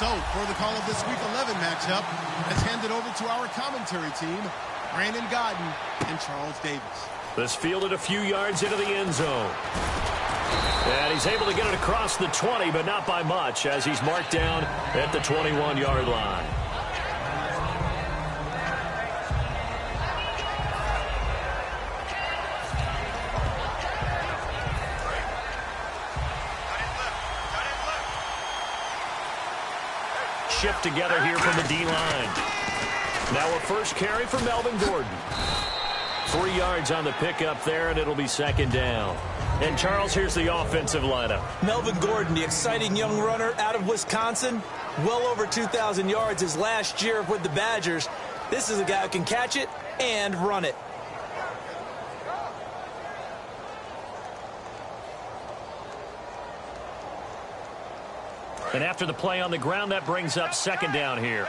So, for the call of this Week 11 matchup, let's hand it over to our commentary team, Brandon Godden and Charles Davis. This fielded a few yards into the end zone. And he's able to get it across the 20, but not by much, as he's marked down at the 21-yard line. Shift together here from the D-line. Now a first carry for Melvin Gordon. 3 yards on the pickup there, and it'll be second down. And, Charles, here's the offensive lineup. Melvin Gordon, the exciting young runner out of Wisconsin. Well over 2,000 yards his last year with the Badgers. This is a guy who can catch it and run it. And after the play on the ground, that brings up second down here.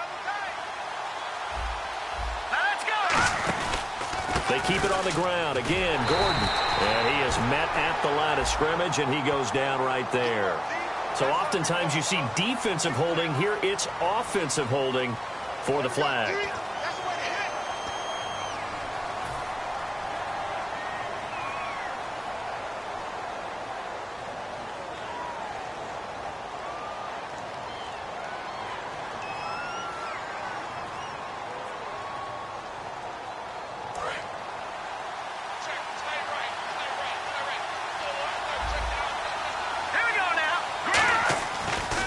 They keep it on the ground. Again, Gordon. And he is met at the line of scrimmage, and he goes down right there. So oftentimes you see defensive holding. Here it's offensive holding for the flag.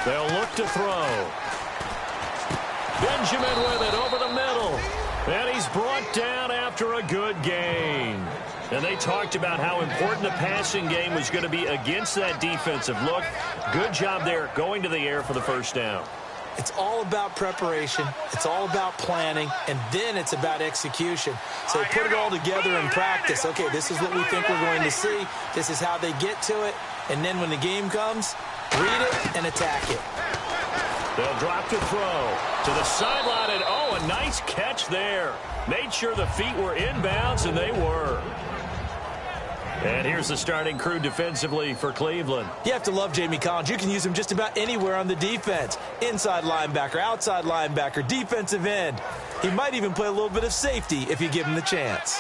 They'll look to throw. Benjamin with it over the middle. And he's brought down after a good gain. And they talked about how important the passing game was going to be against that defensive look. Good job there going to the air for the first down. It's all about preparation. It's all about planning. And then it's about execution. So they put it all together in practice. Okay, this is what we think we're going to see. This is how they get to it. And then when the game comes, read it and attack it. They'll drop to throw to the sideline, and oh, a nice catch there. Made sure the feet were inbounds, and they were. And here's the starting crew defensively for Cleveland. You have to love Jamie Collins. You can use him just about anywhere on the defense. Inside linebacker, outside linebacker, defensive end. He might even play a little bit of safety if you give him the chance.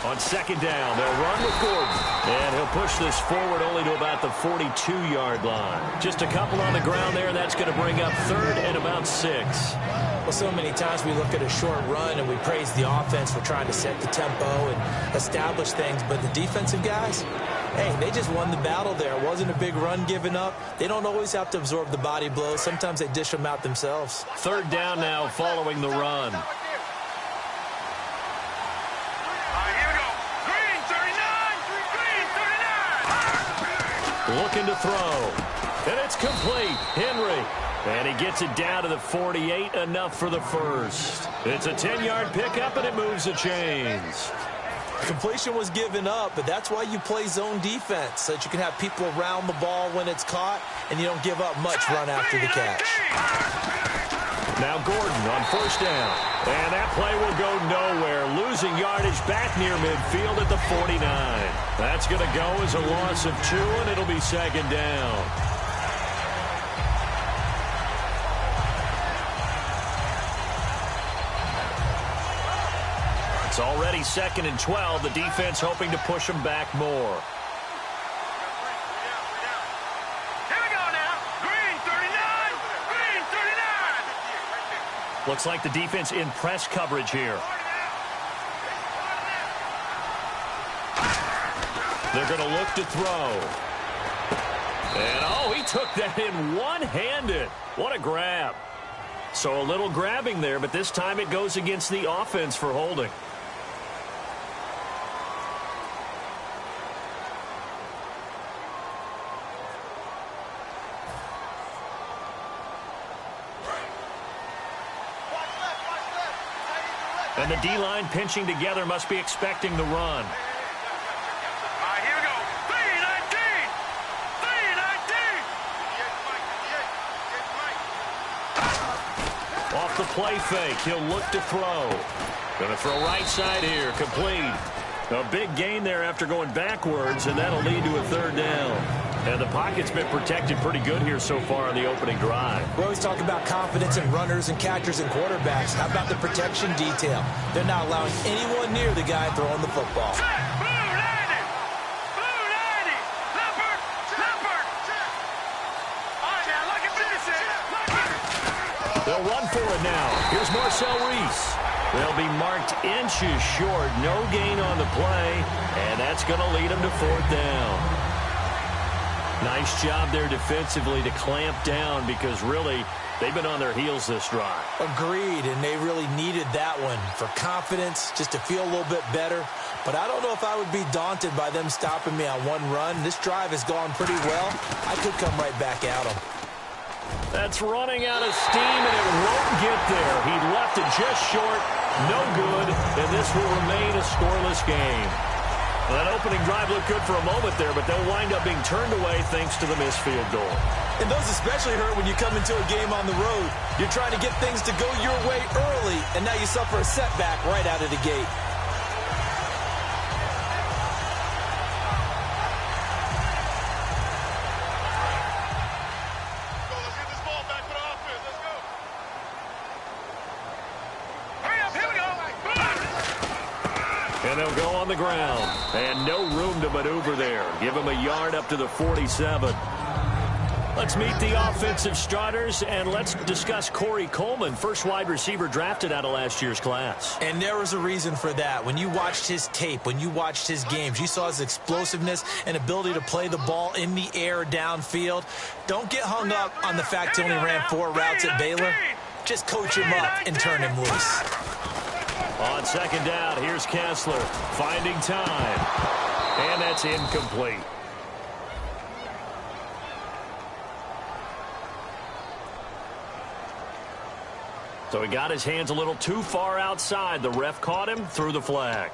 On second down, they'll run with Gordon. And he'll push this forward only to about the 42-yard line. Just a couple on the ground there, and that's going to bring up third and about 6. Well, so many times we look at a short run and we praise the offense for trying to set the tempo and establish things. But the defensive guys, hey, they just won the battle there. It wasn't a big run given up. They don't always have to absorb the body blows. Sometimes they dish them out themselves. Third down now following the run. Looking to throw. And it's complete. Henry. And he gets it down to the 48. Enough for the first. It's a 10-yard pickup, and it moves the chains. Completion was given up, but that's why you play zone defense, so that you can have people around the ball when it's caught, and you don't give up much run after the catch. Now Gordon on first down. And that play will go nowhere. Losing yardage back near midfield at the 49. That's going to go as a loss of 2, and it'll be second down. It's already second and 12. The defense hoping to push them back more. Looks like the defense in press coverage here. They're going to look to throw. And, oh, he took that in one-handed. What a grab. So a little grabbing there, but this time it goes against the offense for holding. And the D-line pinching together must be expecting the run. Here we go. 3-19. Off the play fake, he'll look to throw. Going to throw right side here, complete. A big gain there after going backwards, and that'll lead to a third down. And the pocket's been protected pretty good here so far on the opening drive. We always talk about confidence in runners and catchers and quarterbacks. How about the protection detail? They're not allowing anyone near the guy throwing the football. They'll run for it now. Here's Marcel Reese. They'll be marked inches short. No gain on the play, and that's going to lead them to fourth down. Nice job there defensively to clamp down because really they've been on their heels this drive. Agreed, and they really needed that one for confidence, just to feel a little bit better. But I don't know if I would be daunted by them stopping me on one run. This drive has gone pretty well. I could come right back at them. That's running out of steam, and it won't get there. He left it just short. No good, and this will remain a scoreless game. Well, that opening drive looked good for a moment there, but they'll wind up being turned away thanks to the missed field goal. And those especially hurt when you come into a game on the road. You're trying to get things to go your way early, and now you suffer a setback right out of the gate. And they'll go on the ground. And no room to maneuver there. Give him a yard up to the 47. Let's meet the offensive starters, and let's discuss Corey Coleman, first wide receiver drafted out of last year's class. And there was a reason for that. When you watched his tape, when you watched his games, you saw his explosiveness and ability to play the ball in the air downfield. Don't get hung up on the fact he only ran 4 routes at Baylor. Just coach him up and turn him loose. On second down, here's Kessler finding time. And that's incomplete. So he got his hands a little too far outside. The ref caught him, threw the flag.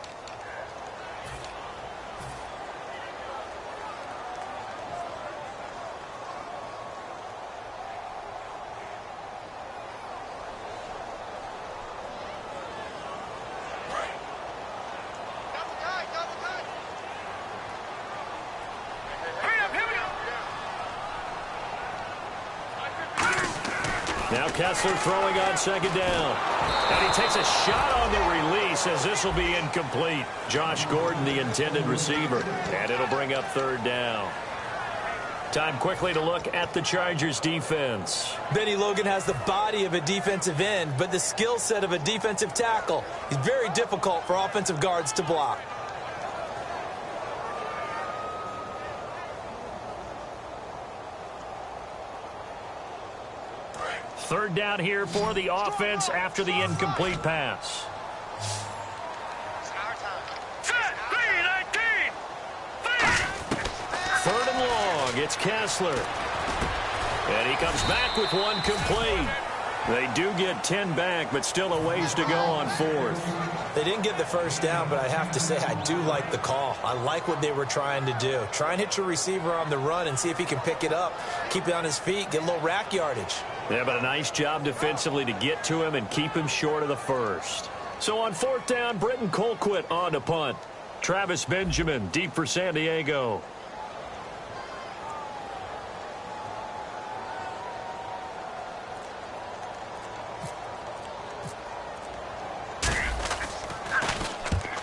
Now Kessler throwing on second down. And he takes a shot on the release as this will be incomplete. Josh Gordon, the intended receiver. And it'll bring up third down. Time quickly to look at the Chargers defense. Benny Logan has the body of a defensive end, but the skill set of a defensive tackle. He's very difficult for offensive guards to block. Third down here for the offense after the incomplete pass. Third and long, it's Kessler. And he comes back with one complete. They do get 10 back, but still a ways to go on fourth. They didn't get the first down, but I have to say I do like the call. I like what they were trying to do. Try and hit your receiver on the run and see if he can pick it up, keep it on his feet, get a little rack yardage. Yeah, but a nice job defensively to get to him and keep him short of the first. So on fourth down, Britton Colquitt on to punt. Travis Benjamin deep for San Diego.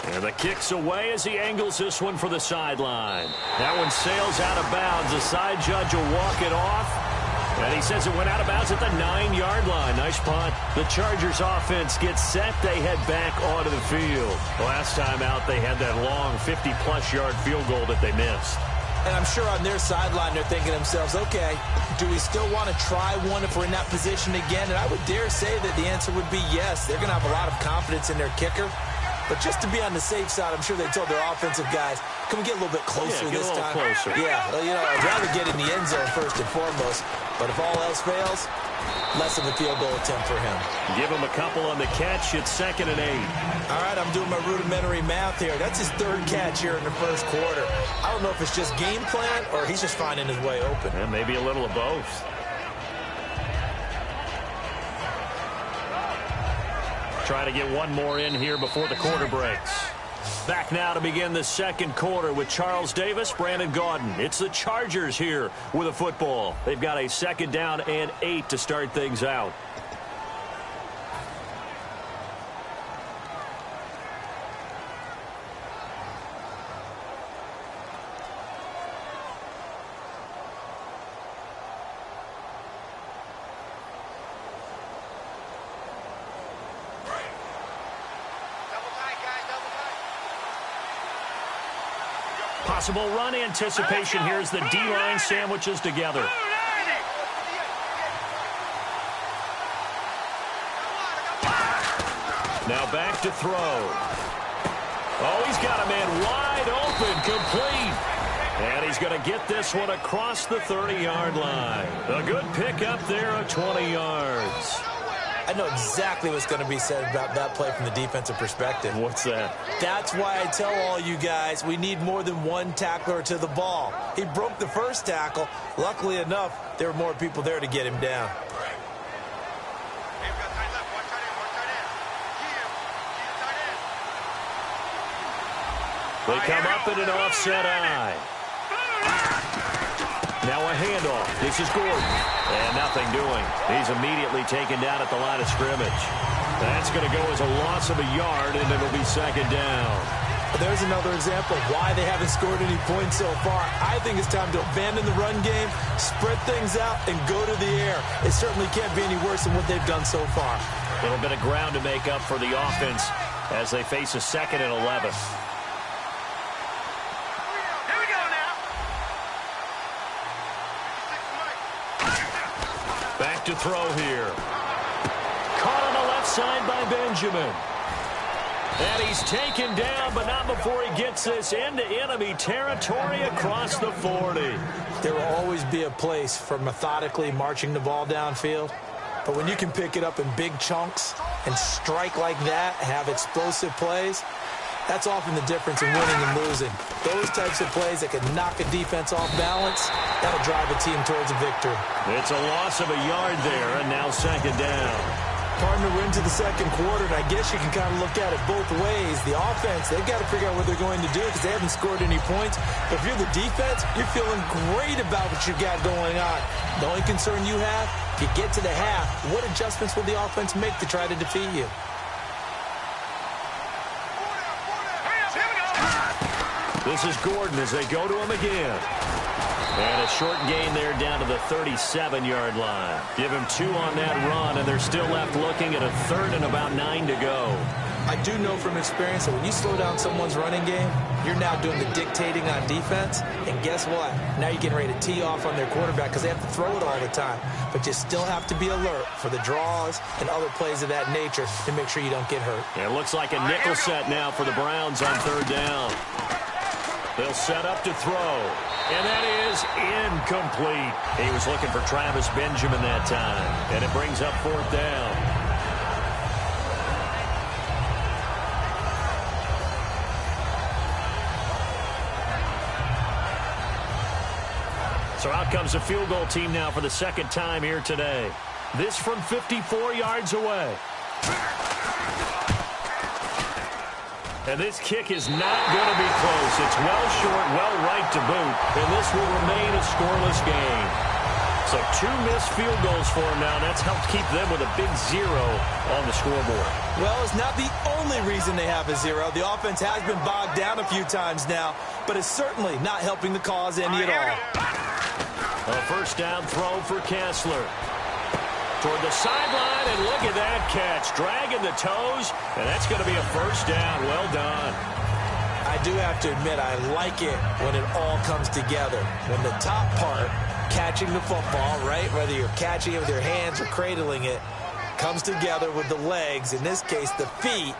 And the kick's away as he angles this one for the sideline. That one sails out of bounds. The side judge will walk it off. And he says it went out of bounds at the 9-yard line. Nice punt. The Chargers offense gets set. They head back onto the field. Last time out, they had that long 50-plus yard field goal that they missed. And I'm sure on their sideline, they're thinking to themselves, okay, do we still want to try one if we're in that position again? And I would dare say that the answer would be yes. They're going to have a lot of confidence in their kicker. But just to be on the safe side, I'm sure they told their offensive guys, can we get a little bit closer this time? Closer. Yeah, well, you know, I'd rather get in the end zone first and foremost. But if all else fails, less of a field goal attempt for him. Give him a couple on the catch. It's 2nd and 8. All right, I'm doing my rudimentary math here. That's his 3rd catch here in the first quarter. I don't know if it's just game plan or he's just finding his way open. And maybe a little of both. Trying to get one more in here before the quarter breaks. Back now to begin the second quarter with Charles Davis, Brandon Gaudin. It's the Chargers here with a football. They've got a 2nd down and 8 to start things out. Possible run anticipation. Here's the D-line sandwiches together. Now back to throw. Oh, he's got a man wide open, complete. And he's going to get this one across the 30-yard line. A good pickup there of 20 yards. I know exactly what's going to be said about that play from the defensive perspective. What's that? That's why I tell all you guys we need more than one tackler to the ball. He broke the first tackle. Luckily enough, there were more people there to get him down. They come up in an offset eye. Now a handoff. This is Gordon. And nothing doing. He's immediately taken down at the line of scrimmage. That's going to go as a loss of a yard, and it'll be 2nd down. There's another example of why they haven't scored any points so far. I think it's time to abandon the run game, spread things out, and go to the air. It certainly can't be any worse than what they've done so far. A little bit of ground to make up for the offense as they face a 2nd and 11. Back to throw here. Caught on the left side by Benjamin. And he's taken down, but not before he gets this into enemy territory across the 40. There will always be a place for methodically marching the ball downfield. But when you can pick it up in big chunks and strike like that, have explosive plays, that's often the difference in winning and losing. Those types of plays that can knock a defense off balance, that'll drive a team towards a victory. It's a loss of a yard there, and now 2nd down. Partner, we're into the second quarter, and I guess you can kind of look at it both ways. The offense, they've got to figure out what they're going to do because they haven't scored any points. But if you're the defense, you're feeling great about what you got going on. The only concern you have, if you get to the half, what adjustments will the offense make to try to defeat you? This is Gordon as they go to him again. And a short gain there down to the 37-yard line. Give him 2 on that run, and they're still left looking at a 3rd and about 9 to go. I do know from experience that when you slow down someone's running game, you're now doing the dictating on defense. And guess what? Now you're getting ready to tee off on their quarterback because they have to throw it all the time. But you still have to be alert for the draws and other plays of that nature to make sure you don't get hurt. It looks like a nickel set now for the Browns on 3rd down. They'll set up to throw. And that is incomplete. He was looking for Travis Benjamin that time. And it brings up 4th down. So out comes the field goal team now for the 2nd time here today. This from 54 yards away. And this kick is not going to be close. It's well short, well right to boot. And this will remain a scoreless game. So 2 missed field goals for him now. And that's helped keep them with a big 0 on the scoreboard. Well, it's not the only reason they have a 0. The offense has been bogged down a few times now. But it's certainly not helping the cause any at all. A 1st down throw for Kessler. Toward the sideline, and look at that catch. Dragging the toes, and that's going to be a 1st down. Well done. I do have to admit, I like it when it all comes together. When the top part, catching the football, right, whether you're catching it with your hands or cradling it, comes together with the legs, in this case the feet,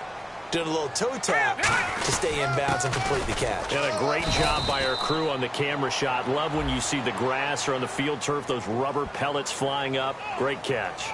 doing a little toe tap to stay in bounds and complete the catch. And a great job by our crew on the camera shot. Love when you see the grass or on the field turf, those rubber pellets flying up. Great catch.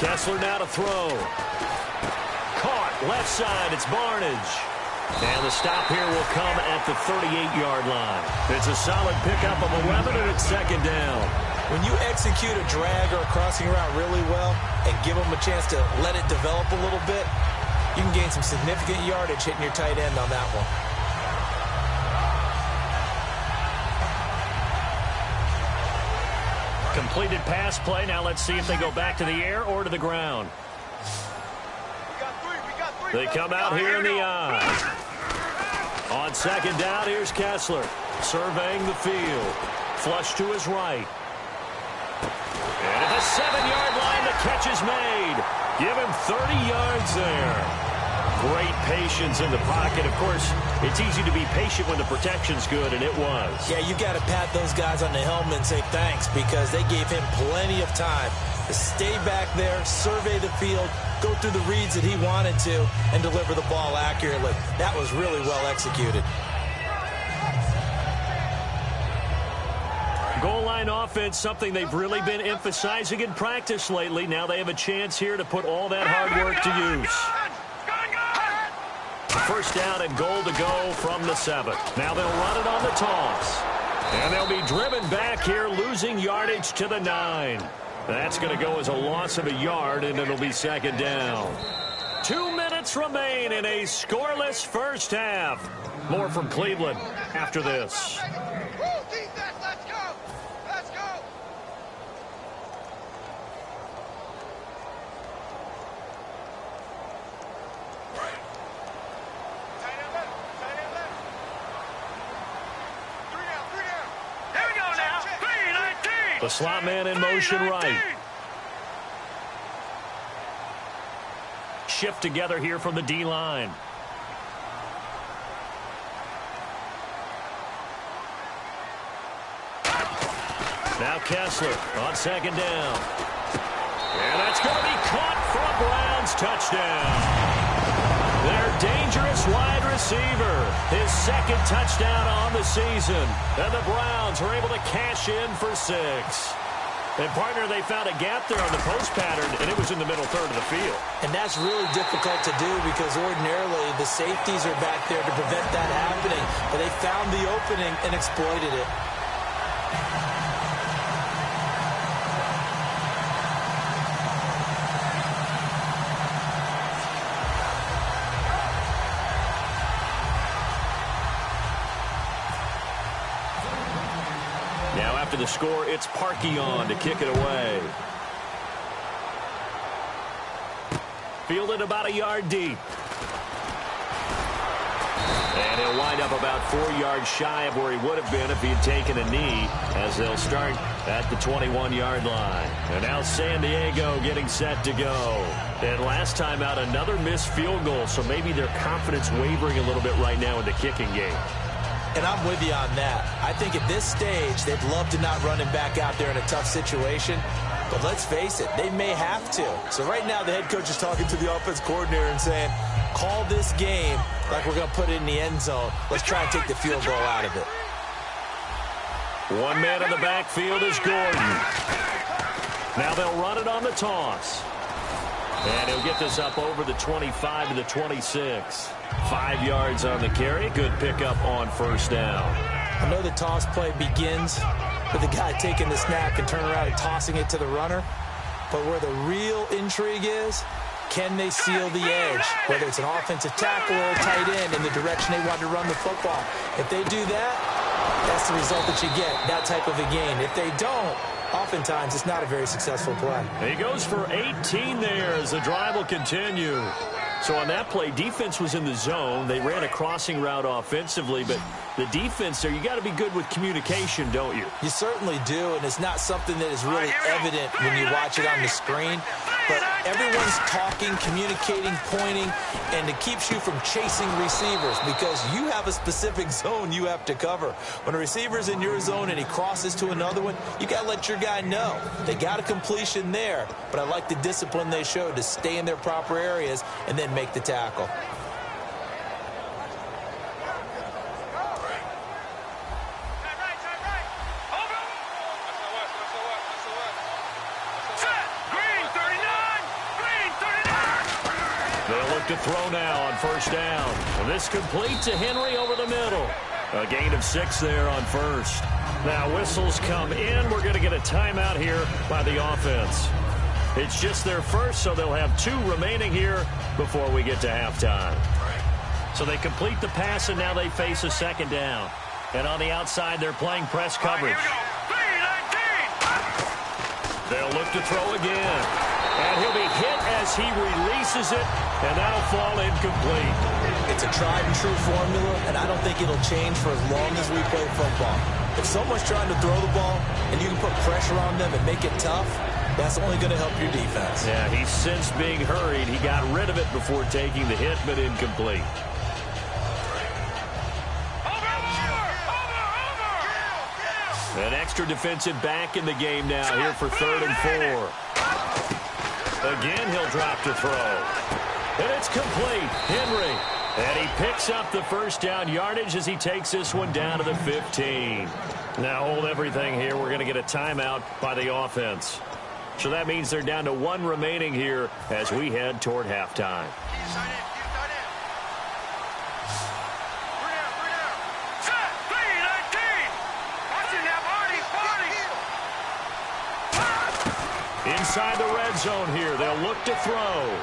Kessler now to throw. Caught left side. It's Barnage. And the stop here will come at the 38-yard line. It's a solid pickup of 11, and it's second down. When you execute a drag or a crossing route really well and give them a chance to let it develop a little bit, you can gain some significant yardage hitting your tight end on that one. Completed pass play. Now let's see if they go back to the air or to the ground. They come out here in the I. On second down, here's Kessler surveying the field. Flush to his right. And at the 7-yard line, the catch is made. Give him 30 yards there. Great patience in the pocket. Of course, it's easy to be patient when the protection's good, and it was. Yeah, you got to pat those guys on the helmet and say thanks because they gave him plenty of time to stay back there, survey the field, go through the reads that he wanted to, and deliver the ball accurately. That was really well executed. Goal line offense, something they've really been emphasizing in practice lately. Now they have a chance here to put all that hard work to use. First down and goal to go from the 7. Now they'll run it on the toss. And they'll be driven back here, losing yardage to the 9. That's going to go as a loss of a yard, and it'll be second down. 2 minutes remain in a scoreless first half. More from Cleveland after this. The slot man in motion right. Shift together here from the D-line. Now Kessler on second down. And that's going to be caught for a Browns touchdown. Their dangerous wide receiver, his second touchdown on the season. And the Browns were able to cash in for 6. And, partner, they found a gap there on the post pattern, and it was in the middle third of the field. And that's really difficult to do because ordinarily the safeties are back there to prevent that happening. But they found the opening and exploited it. After the score, it's Parkey on to kick it away. Fielded about a yard deep. And he'll wind up about 4 yards shy of where he would have been if he had taken a knee, as they'll start at the 21-yard line. And now San Diego getting set to go. And last time out, another missed field goal, so maybe their confidence wavering a little bit right now in the kicking game. And I'm with you on that. I think at this stage, they'd love to not run him back out there in a tough situation. But let's face it, they may have to. So right now, the head coach is talking to the offense coordinator and saying, call this game like we're going to put it in the end zone. Let's try and take the field goal out of it. One man in the backfield is Gordon. Now they'll run it on the toss. And he'll get this up over the 25 to the 26. 5 yards on the carry. Good pickup on first down. I know the toss play begins with the guy taking the snap and turning around and tossing it to the runner. But where the real intrigue is, can they seal the edge? Whether it's an offensive tackle or a tight end in the direction they want to run the football. If they do that, that's the result that you get, that type of a gain. If they don't, oftentimes it's not a very successful play. He goes for 18 there as the drive will continue. So on that play, defense was in the zone. They ran a crossing route offensively, but the defense there, you got to be good with communication, don't you? You certainly do, and it's not something that is really evident when you watch it on the screen. But everyone's talking, communicating, pointing, and it keeps you from chasing receivers because you have a specific zone you have to cover. When a receiver's in your zone and he crosses to another one, you got to let your guy know. They got a completion there, but I like the discipline they showed to stay in their proper areas and then make the tackle. look to throw now on first down. And this complete to Henry over the middle. A gain of 6 there on first. Now whistles come in. We're going to get a timeout here by the offense. It's just their first, so they'll have 2 remaining here before we get to halftime. So they complete the pass, and now they face a second down. And on the outside, they're playing press coverage. They'll look to throw again. And he'll be hit as he releases it, and that'll fall incomplete. It's a tried-and-true formula, and I don't think it'll change for as long as we play football. If someone's trying to throw the ball and you can put pressure on them and make it tough, that's only going to help your defense. Yeah, he's since being hurried. He got rid of it before taking the hit, but incomplete. An extra defensive back in the game now here for 3rd and 4. Again, he'll drop to throw. And it's complete. Henry. And he picks up the first down yardage as he takes this one down to the 15. Now hold everything here. We're going to get a timeout by the offense. So that means they're down to 1 remaining here as we head toward halftime. Inside the red zone here. They'll look to throw.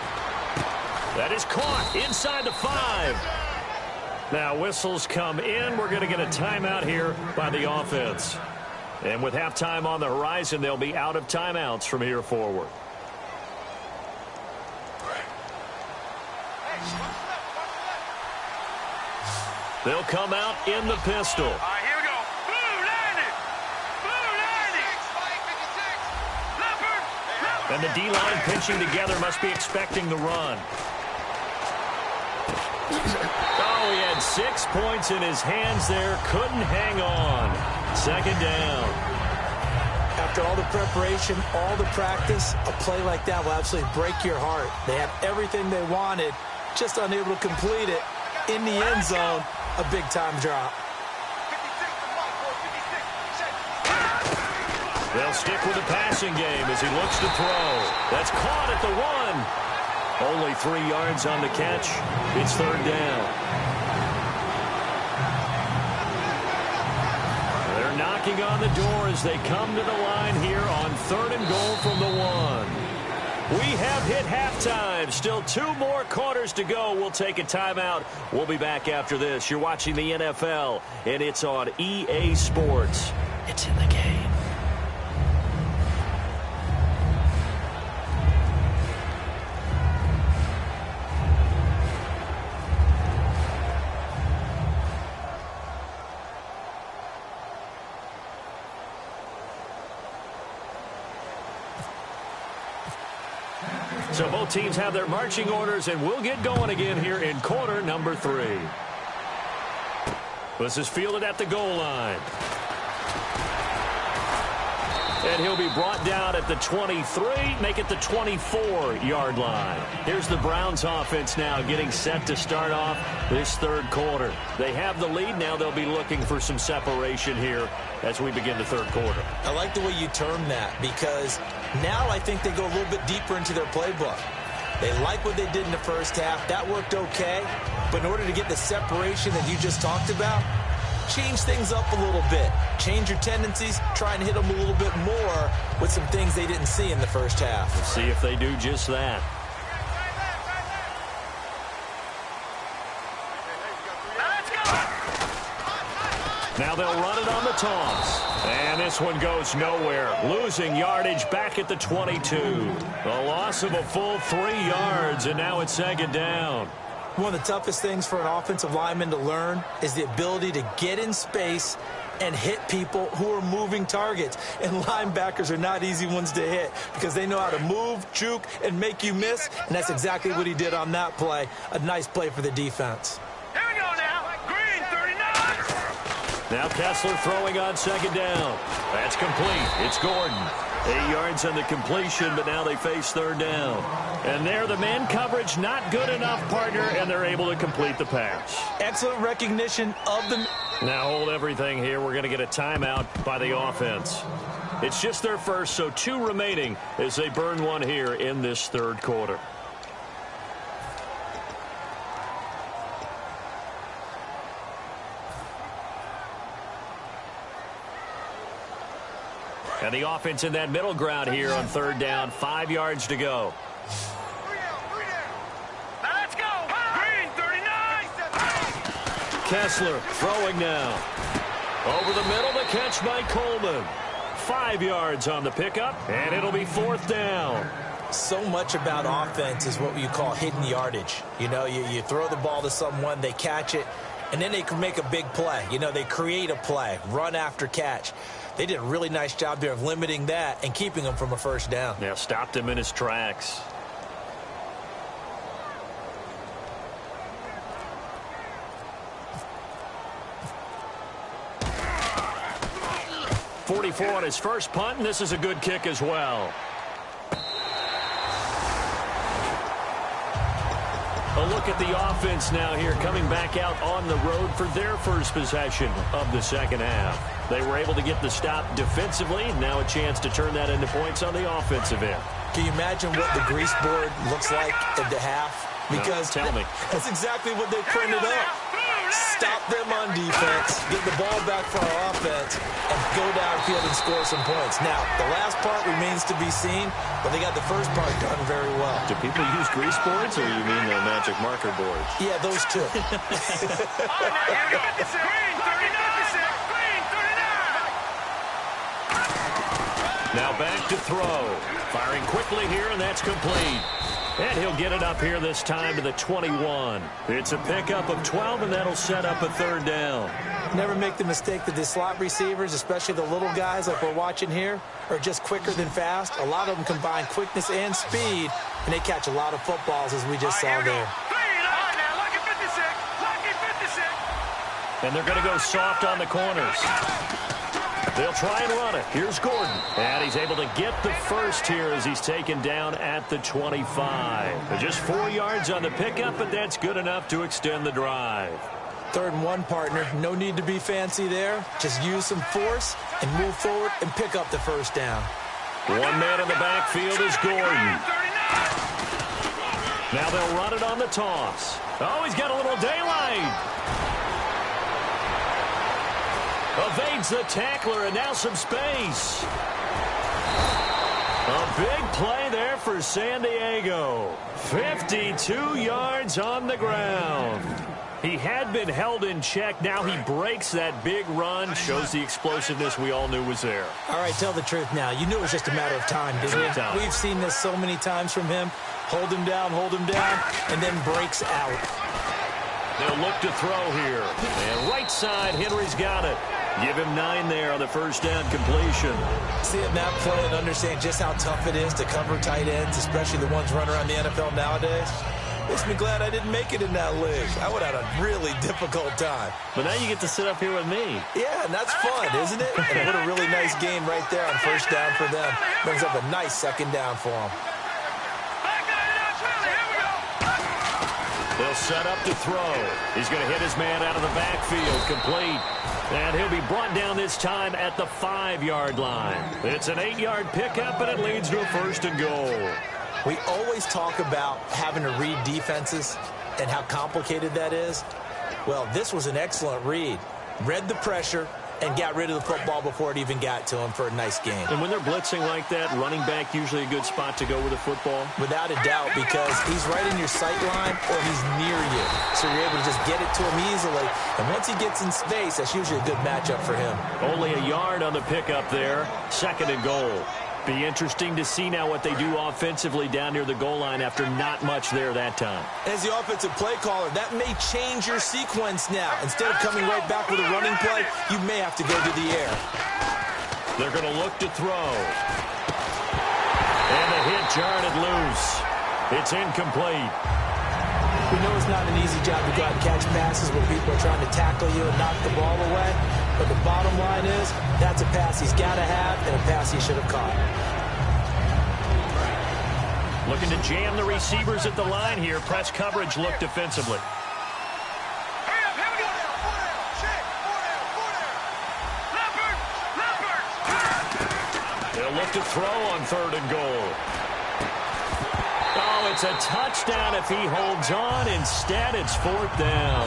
That is caught inside the 5. Now whistles come in. We're going to get a timeout here by the offense. And with halftime on the horizon, they'll be out of timeouts from here forward. They'll come out in the pistol. All right, here we go. Blue 90. Blue 90. Leopard. And the D-line pinching together must be expecting the run. Oh, he had 6 points in his hands there. Couldn't hang on. Second down. After all the preparation, all the practice, a play like that will absolutely break your heart. They had everything they wanted, just unable to complete it. In the end zone, a big-time drop. They'll stick with the passing game as he looks to throw. That's caught at the 1. Only 3 yards on the catch. It's 3rd down. They're knocking on the door as they come to the line here on 3rd and goal from the 1. We have hit halftime. Still 2 more quarters to go. We'll take a timeout. We'll be back after this. You're watching the NFL, and it's on EA Sports. It's in the game. So both teams have their marching orders, and we'll get going again here in quarter number 3. This is fielded at the goal line. And he'll be brought down at the 23, make it the 24-yard line. Here's the Browns offense now getting set to start off this 3rd quarter. They have the lead. Now they'll be looking for some separation here as we begin the 3rd quarter. I like the way you term that, because now I think they go a little bit deeper into their playbook. They like what they did in the first half. That worked okay. But in order to get the separation that you just talked about, change things up a little bit. Change your tendencies. Try and hit them a little bit more with some things they didn't see in the first half. Let's see if they do just that. Now they'll run it on the toss. And this one goes nowhere. Losing yardage back at the 22. A loss of a full 3 yards, and now it's 2nd down. One of the toughest things for an offensive lineman to learn is the ability to get in space and hit people who are moving targets. And linebackers are not easy ones to hit because they know how to move, juke, and make you miss. And that's exactly what he did on that play. A nice play for the defense. Here we go now. Green 39. Now Kessler throwing on 2nd down. That's complete. It's Gordon. 8 yards on the completion, but now they face 3rd down. And there, the man coverage not good enough, partner, and they're able to complete the pass. Excellent recognition of the... Now hold everything here. We're going to get a timeout by the offense. It's just their first, so 2 remaining as they burn one here in this 3rd quarter. And the offense in that middle ground here on third down, 5 yards to go. Now let's go. Green 39. Kessler throwing now. Over the middle, the catch by Coleman. 5 yards on the pickup, and it'll be fourth down. So much about offense is what you call hidden yardage. You know, you throw the ball to someone, they catch it, and then they can make a big play. You know, they create a play, run after catch. They did a really nice job there of limiting that and keeping him from a first down. Yeah, stopped him in his tracks. .44 on his first punt, and this is a good kick as well. A look at the offense now here, coming back out on the road for their first possession of the second half. They were able to get the stop defensively. Now a chance to turn that into points on the offensive end. Can you imagine what the grease board looks like at the half? Because no, tell me. That's exactly what they printed up. Stop them on defense, get the ball back for our offense, and go downfield and score some points. Now, the last part remains to be seen, but they got the first part done very well. Do people use grease boards, or you mean the magic marker boards? Yeah, those two. Green 39. Now back to throw. Firing quickly here, and that's complete. And he'll get it up here this time to the 21. It's a pickup of 12, and that'll set up a third down. Never make the mistake that the slot receivers, especially the little guys like we're watching here, are just quicker than fast. A lot of them combine quickness and speed, and they catch a lot of footballs, as we just saw there. And they're going to go soft on the corners. They'll try and run it. Here's Gordon. And he's able to get the first here as he's taken down at the 25. Just 4 yards on the pickup, but that's good enough to extend the drive. 3rd and 1, partner. No need to be fancy there. Just use some force and move forward and pick up the first down. One man in the backfield is Gordon. Now they'll run it on the toss. Oh, he's got a little daylight. Evades the tackler, and now some space. A big play there for San Diego. 52 yards on the ground. He had been held in check. Now he breaks that big run. Shows the explosiveness we all knew was there. All right, tell the truth now. You knew it was just a matter of time, didn't you? We've seen this so many times from him. Hold him down, and then breaks out. They'll look to throw here. And right side, Henry's got it. Give him 9 there on the first down completion. Seeing that play and understand just how tough it is to cover tight ends, especially the ones running around the NFL nowadays, makes me glad I didn't make it in that league. I would have had a really difficult time. But now you get to sit up here with me. Yeah, and that's fun, isn't it? And what a really nice game right there on first down for them. Brings up a nice second down for them. They'll set up to throw. He's going to hit his man out of the backfield. Complete. And he'll be brought down this time at the 5-yard line. It's an 8-yard pickup, and it leads to a 1st and goal. We always talk about having to read defenses and how complicated that is. Well, this was an excellent read. Read the pressure and got rid of the football before it even got to him for a nice game. And when they're blitzing like that, running back usually a good spot to go with the football? Without a doubt, because he's right in your sight line or he's near you. So you're able to just get it to him easily. And once he gets in space, that's usually a good matchup for him. Only a yard on the pickup there. 2nd and goal. Be interesting to see now what they do offensively down near the goal line after not much there that time. As the offensive play caller, that may change your sequence now. Instead of coming right back with a running play, you may have to go to the air. They're going to look to throw. And the hit jarred it loose. It's incomplete. We know it's not an easy job to go out and catch passes when people are trying to tackle you and knock the ball away. But the bottom line is, that's a pass he's got to have and a pass he should have caught. Looking to jam the receivers at the line here. Press coverage look defensively. They'll look to throw on 3rd and goal. Oh, it's a touchdown if he holds on. Instead, it's 4th down.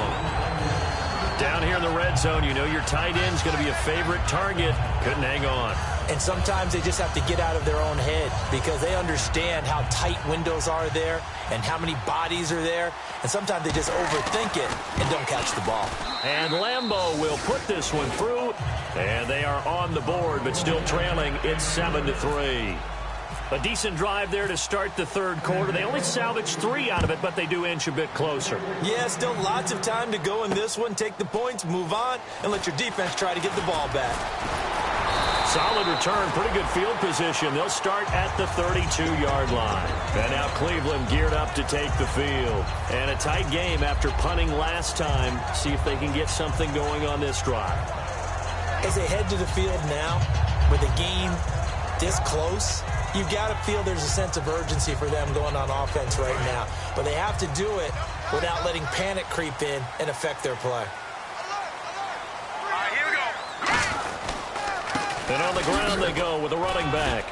Down here in the red zone, you know your tight end's going to be a favorite target. Couldn't hang on. And sometimes they just have to get out of their own head because they understand how tight windows are there and how many bodies are there. And sometimes they just overthink it and don't catch the ball. And Lambeau will put this one through. And they are on the board, but still trailing. It's 7-3. A decent drive there to start the third quarter. They only salvaged 3 out of it, but they do inch a bit closer. Yeah, still lots of time to go in this one. Take the points, move on, and let your defense try to get the ball back. Solid return, pretty good field position. They'll start at the 32-yard line. And now Cleveland geared up to take the field. And a tight game after punting last time. See if they can get something going on this drive. As they head to the field now, with a game this close, you've got to feel there's a sense of urgency for them going on offense right now. But they have to do it without letting panic creep in and affect their play. And on the ground they go with a running back.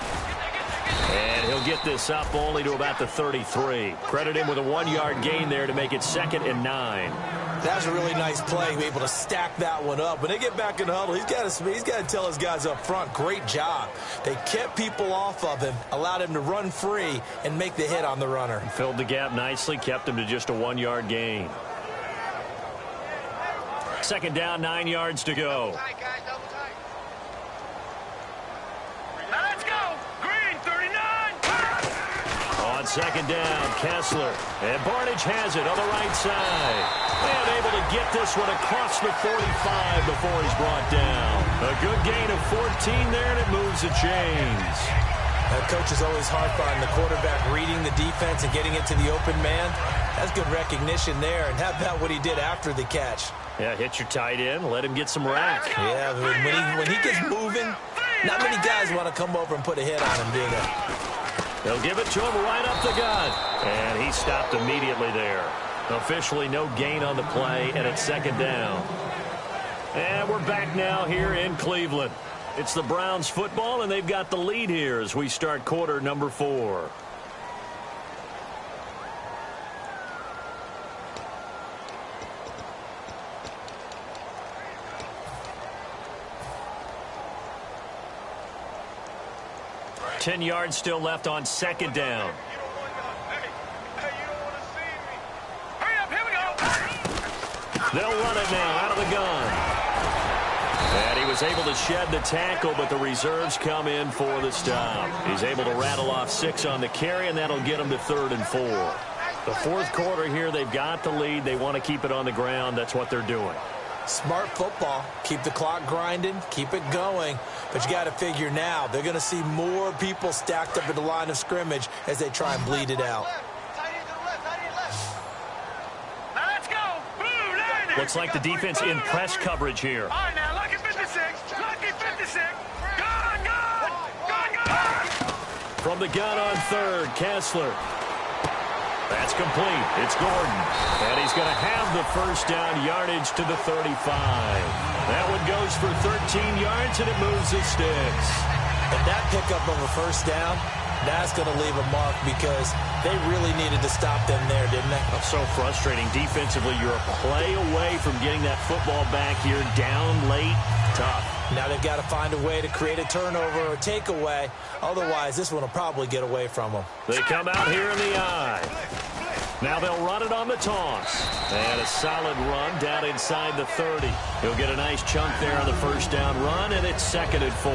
And he'll get this up only to about the 33. Credit him with a 1-yard gain there to make it 2nd and 9. That's a really nice play, be able to stack that one up. When they get back in the huddle, he's got to tell his guys up front, great job. They kept people off of him, allowed him to run free, and make the hit on the runner. Filled the gap nicely, kept him to just a 1-yard gain. 2nd down, 9 yards to go. On 2nd down, Kessler. And Barnage has it on the right side. And able to get this one across the 45 before he's brought down. A good gain of 14 there, and it moves the chains. Coach is always harp on the quarterback reading the defense and getting it to the open man. That's good recognition there. And how about what he did after the catch? Yeah, hit your tight end, let him get some rack. Yeah, when he gets moving, not many guys want to come over and put a hit on him, do they? They'll give it to him right up the gut. And he stopped immediately there. Officially no gain on the play, and it's 2nd down. And we're back now here in Cleveland. It's the Browns football, and they've got the lead here as we start quarter number 4. Ten yards still left on 2nd down. They'll run it now out of the gun. And he was able to shed the tackle, but the reserves come in for the stop. He's able to rattle off 6 on the carry, and that'll get him to 3rd and 4. The fourth quarter here, they've got the lead. They want to keep it on the ground. That's what they're doing. Smart football. Keep the clock grinding. Keep it going. But you got to figure now, they're going to see more people stacked up at the line of scrimmage as they try and bleed it out. Looks like the defense in press coverage here. All right, now, lucky 56. Lucky 56. Gun, gun. Gun, gun. From the gun on 3rd, Kessler. That's complete. It's Gordon. And he's going to have the first down yardage to the 35. That one goes for 13 yards, and it moves the sticks. And that pickup of a first down, that's going to leave a mark because they really needed to stop them there, didn't they? So frustrating. Defensively, you're a play away from getting that football back here down late. Tough. Now they've got to find a way to create a turnover or takeaway. Otherwise, this one will probably get away from them. They come out here in the eye. Now they'll run it on the toss. And a solid run down inside the 30. He'll get a nice chunk there on the first down run, and it's 2nd and 4.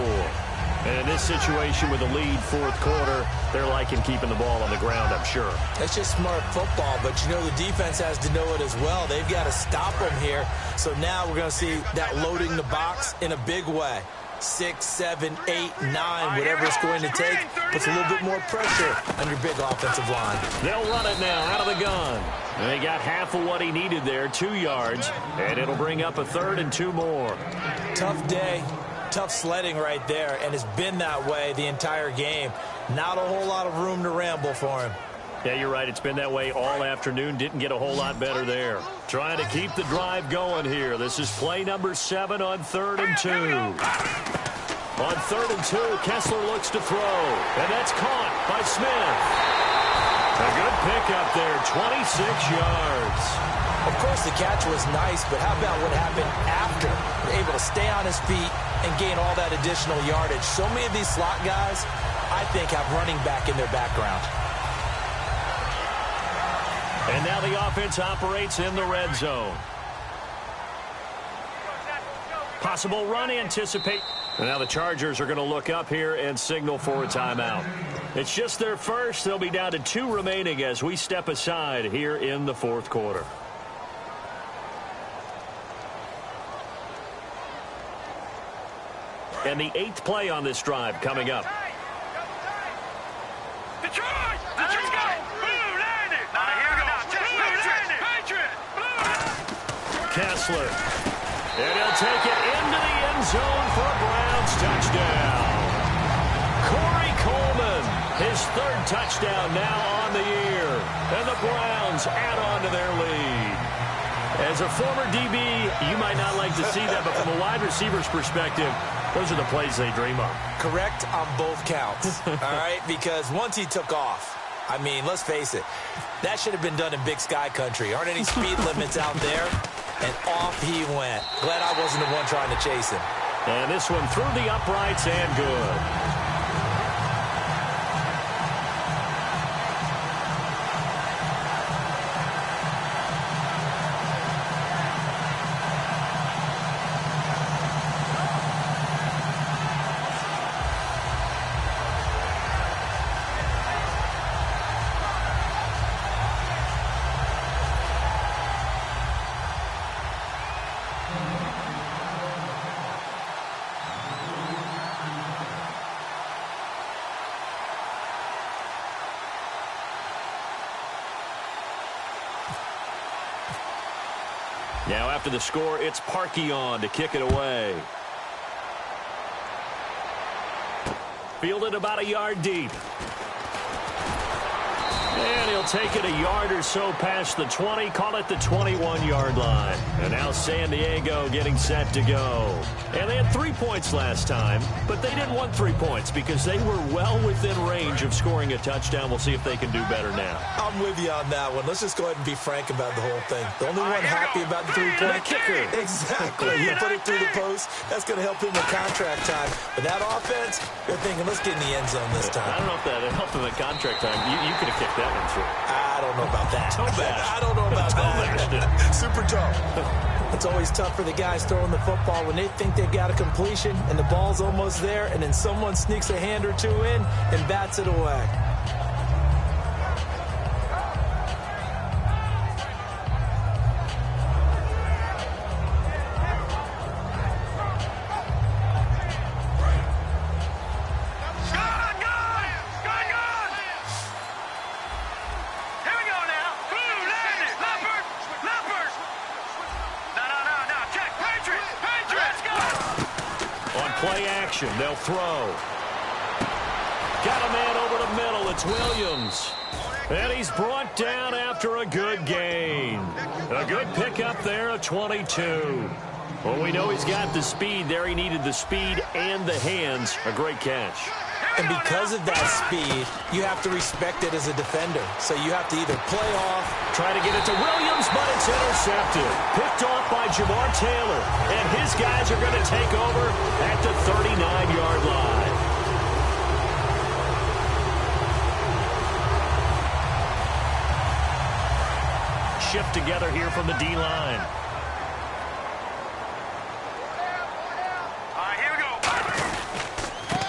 And in this situation with the lead fourth quarter, they're liking keeping the ball on the ground, I'm sure. That's just smart football, but you know the defense has to know it as well. They've got to stop them here. So now we're going to see that loading the box in a big way. 6, 7, 8, 9, whatever it's going to take, puts a little bit more pressure on your big offensive line. They'll run it now out of the gun. And they got half of what he needed there, 2 yards, and it'll bring up a 3rd and 2 more. Tough day. Tough sledding right there, and it's been that way the entire game. Not a whole lot of room to ramble for him. Yeah, you're right. It's been that way all afternoon. Didn't get a whole lot better there. Trying to keep the drive going here. This is play number 7 on 3rd and 2. On 3rd and 2, Kessler looks to throw, and that's caught by Smith. A good pickup there, 26 yards. Of course, the catch was nice, but how about what happened after? Able to stay on his feet and gain all that additional yardage. So many of these slot guys, I think, have running back in their background. And now the offense operates in the red zone. Possible run anticipate. And now the Chargers are going to look up here and signal for a timeout. It's just their first. They'll be down to 2 remaining as we step aside here in the fourth quarter. And the 8th play on this drive coming up. Detroit! Detroit! Blue landed! Blue landed! Patriot! Kessler. And he'll take it into the end zone for a Browns touchdown. Corey Coleman, his 3rd touchdown now on the year. And the Browns add on to their lead. As a former DB, you might not like to see that, but from a wide receiver's perspective, those are the plays they dream of. Correct on both counts, all right? Because once he took off, I mean, let's face it, that should have been done in Big Sky country. Aren't any speed limits out there? And off he went. Glad I wasn't the one trying to chase him. And this one through the uprights and good. Now after the score, it's Parkey on to kick it away. Fielded about a yard deep. And he'll take it a yard or so past the 20, call it the 21-yard line. And now San Diego getting set to go. And they had 3 points last time, but they didn't want 3 points because they were well within range of scoring a touchdown. We'll see if they can do better now. I'm with you on that one. Let's just go ahead and be frank about the whole thing. The only one happy about the 3-point kicker. Exactly. You put it through the post. That's going to help him in contract time. But that offense, they're thinking, let's get in the end zone this time. I don't know if that helped him at contract time. You could have kicked that one through. I don't know about that. I don't know about that. Super tough. It's always tough for the guys throwing the football when they think they've got a completion and the ball's almost there, and then someone sneaks a hand or two in and bats it away. They'll throw. Got a man over the middle. It's Williams. And he's brought down after a good gain. A good pickup there, a 22. Well, we know he's got the speed there. He needed the speed and the hands. A great catch. And because of that speed, you have to respect it as a defender. So you have to either play off. Try to get it to Williams, but it's intercepted. Picked off by Jamar Taylor. And his guys are going to take over at the 39-yard line. Shift together here from the D-line.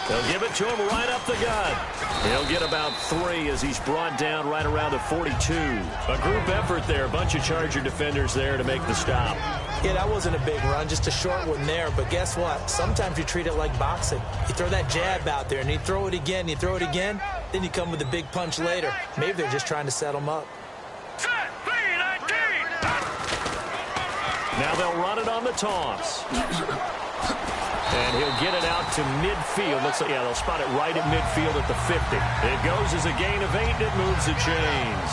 They'll give it to him right up the gut. He'll get about 3 as he's brought down right around the 42. A group effort there. A bunch of Charger defenders there to make the stop. Yeah, that wasn't a big run, just a short one there. But guess what? Sometimes you treat it like boxing. You throw that jab out there, and you throw it again, then you come with a big punch later. Maybe they're just trying to set him up. Now they'll run it on the toss. And he'll get it out to midfield. Looks like, yeah, they'll spot it right at midfield at the 50. It goes as a gain of 8, and it moves the chains.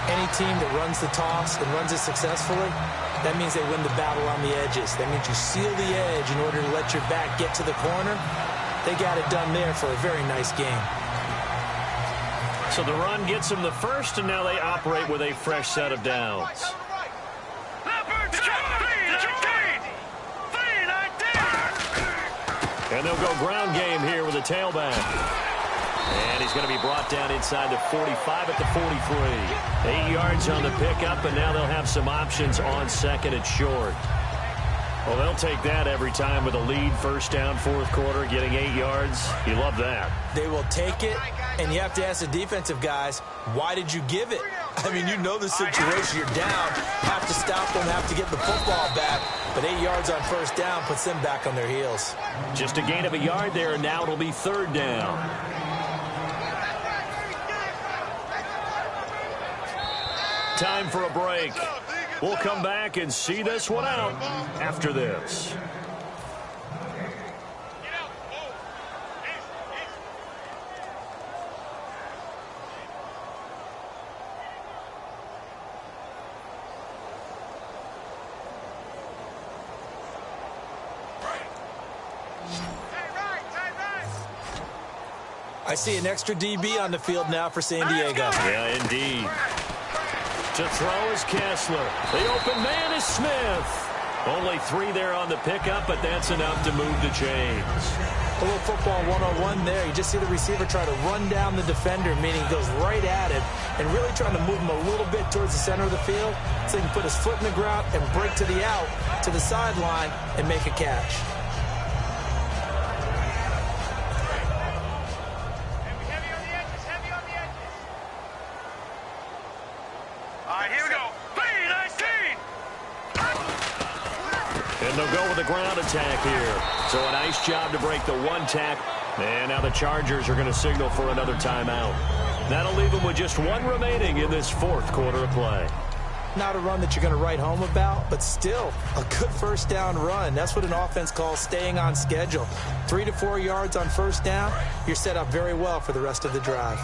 Any team that runs the toss and runs it successfully, that means they win the battle on the edges. That means you seal the edge in order to let your back get to the corner. They got it done there for a very nice game. So the run gets them the first, and now they operate with a fresh set of downs. And they'll go ground game here with a tailback. And he's going to be brought down inside the 45 at the 43. 8 yards on the pickup, and now they'll have some options on second and short. Well, they'll take that every time with a lead, first down, fourth quarter, getting 8 yards. You love that. They will take it, and you have to ask the defensive guys, why did you give it? I mean, you know the situation. You're down, have to stop them, have to get the football back. But 8 yards on first down puts them back on their heels. Just a gain of a yard there, and now it'll be third down. Time for a break. We'll come back and see this one out after this. I see an extra DB on the field now for San Diego. Yeah, indeed. To throw is Kessler. The open man is Smith. Only 3 there on the pickup, but that's enough to move the chains. A little football 101 there. You just see the receiver try to run down the defender, meaning he goes right at it, and really trying to move him a little bit towards the center of the field so he can put his foot in the ground and break to the out, to the sideline, and make a catch. And they'll go with a ground attack here. So a nice job to break the one tackle. And now the Chargers are going to signal for another timeout. That'll leave them with just 1 remaining in this fourth quarter of play. Not a run that you're going to write home about, but still a good first down run. That's what an offense calls staying on schedule. 3 to 4 yards on first down, you're set up very well for the rest of the drive.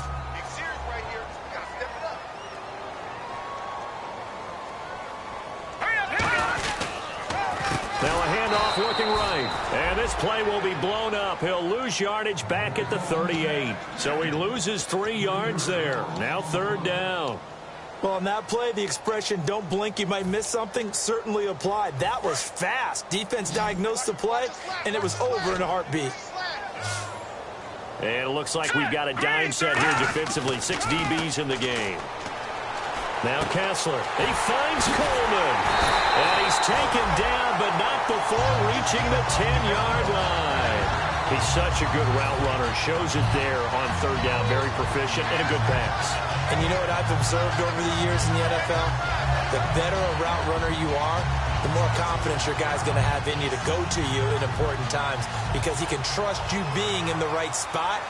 Now a handoff looking right. And this play will be blown up. He'll lose yardage back at the 38. So he loses 3 yards there. Now third down. Well, on that play, the expression, don't blink, you might miss something, certainly applied. That was fast. Defense diagnosed the play, and it was over in a heartbeat. And it looks like we've got a dime set here defensively. 6 DBs in the game. Now Kessler. He finds Coleman. And he's taken down, but not before reaching the 10-yard line. He's such a good route runner. Shows it there on third down. Very proficient and a good pass. And you know what I've observed over the years in the NFL? The better a route runner you are, the more confidence your guy's going to have in you to go to you in important times because he can trust you being in the right spot,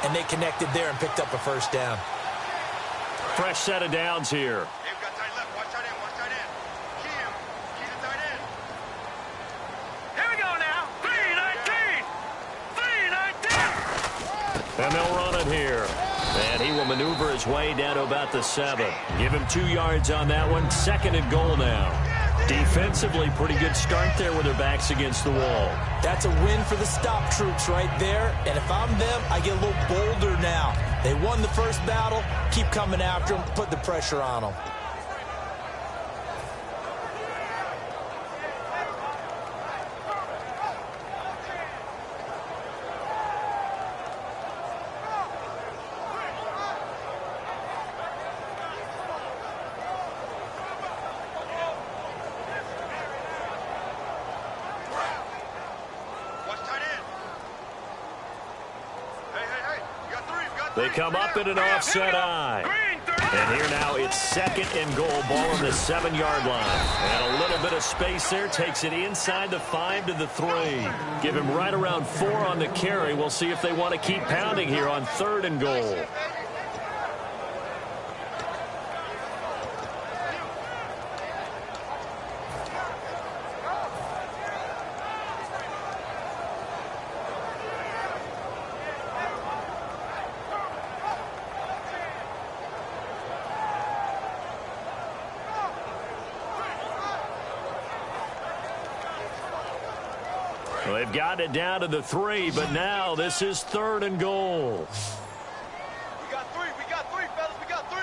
and they connected there and picked up a first down. Fresh set of downs here. Hey, we got tight left. Watch tight end. Watch tight end. Key the tight end. Here we go now. 3-19. 3-19. And they'll run it here. And he will maneuver his way down to about the 7. Give him 2 yards on that one. Second and goal now. Defensively, pretty good start there with their backs against the wall. That's a win for the stop troops right there. And if I'm them, I get a little bolder now. They won the first battle. Keep coming after them. Put the pressure on them. They come up in an offset eye. And here now it's second and goal. Ball on the 7-yard line. And a little bit of space there. Takes it inside the 5 to the 3. Give him right around 4 on the carry. We'll see if they want to keep pounding here on third and goal. Well, they've got it down to the 3, but now this is third and goal. We got 3, fellas, we got 3.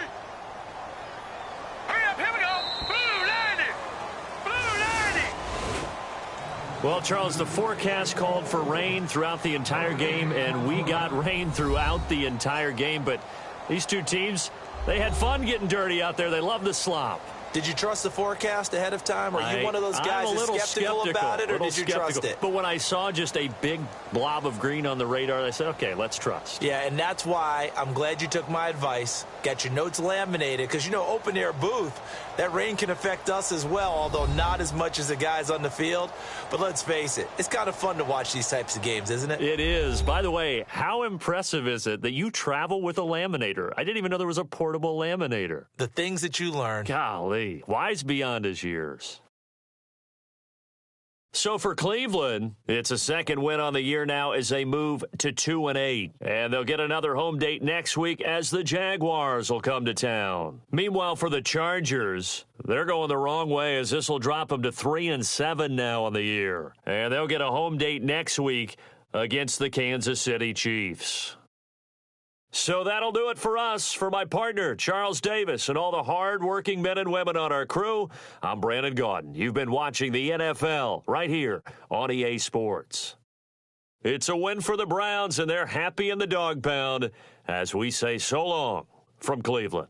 Hurry up, here we go. Blue 90. Blue 90. Well, Charles, the forecast called for rain throughout the entire game, and we got rain throughout the entire game. But these two teams, they had fun getting dirty out there. They love the slop. Did you trust the forecast ahead of time? Are you one of those guys that's skeptical about it, or did you trust it? But when I saw just a big blob of green on the radar, I said, okay, let's trust. Yeah, and that's why I'm glad you took my advice. Got your notes laminated, because, open-air booth, that rain can affect us as well, although not as much as the guys on the field. But let's face it, it's kind of fun to watch these types of games, isn't it? It is. By the way, how impressive is it that you travel with a laminator? I didn't even know there was a portable laminator. The things that you learn. Golly. Wise beyond his years. So for Cleveland, it's a second win on the year now as they move to 2-8. And they'll get another home date next week as the Jaguars will come to town. Meanwhile, for the Chargers, they're going the wrong way as this will drop them to 3-7 now on the year. And they'll get a home date next week against the Kansas City Chiefs. So that'll do it for us. For my partner, Charles Davis, and all the hard-working men and women on our crew, I'm Brandon Gaudin. You've been watching the NFL right here on EA Sports. It's a win for the Browns, and they're happy in the dog pound as we say so long from Cleveland.